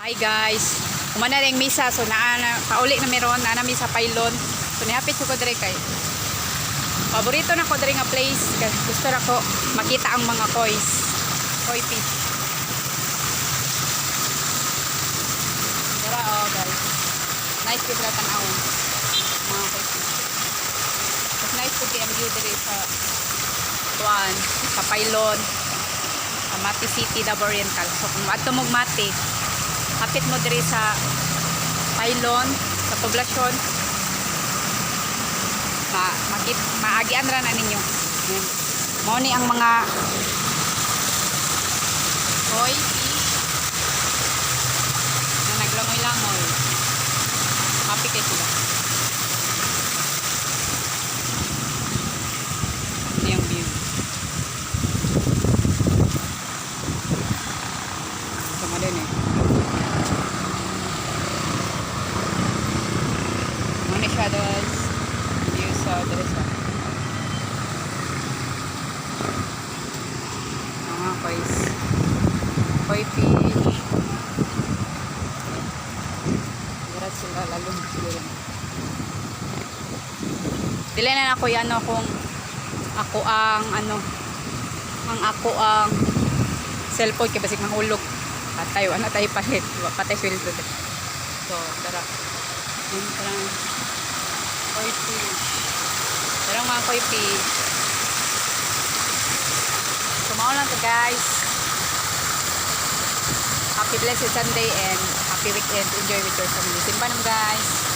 Hi guys, umana na yung misa. So pauli na meron na misa pailon. So nihapit ko dire kay paborito na ko dire nga place kay gusto ra ko makita ang mga koi fish. Tara guys. Nice gyud ra tan-awon mga koi fish. Mas nice pud ang view dire sa tuan sa pailon sa Mati City, Davao Oriental. So kung adto mo Mati, hapit mo diri sa pailon sa poblasyon, maagian ra na ninyo. Mao ni ang mga koi fish na naglangoy-langoy. Happy kayo sila. Ini ang view. Sama din eh. Muna siya doon. View sa Teresa. Mga koi fish. Dirat sila lalong siguro. Dili na ako yan kung ako ang cellphone kay basig mahulog. Patay wala tayo palit. Patay sweldo. So, tara. Tara. Koi fish. Tara mga koi fish. Sumao lang to guys. Happy blessed Sunday and happy weekend. Enjoy with your family. Simpa naman guys.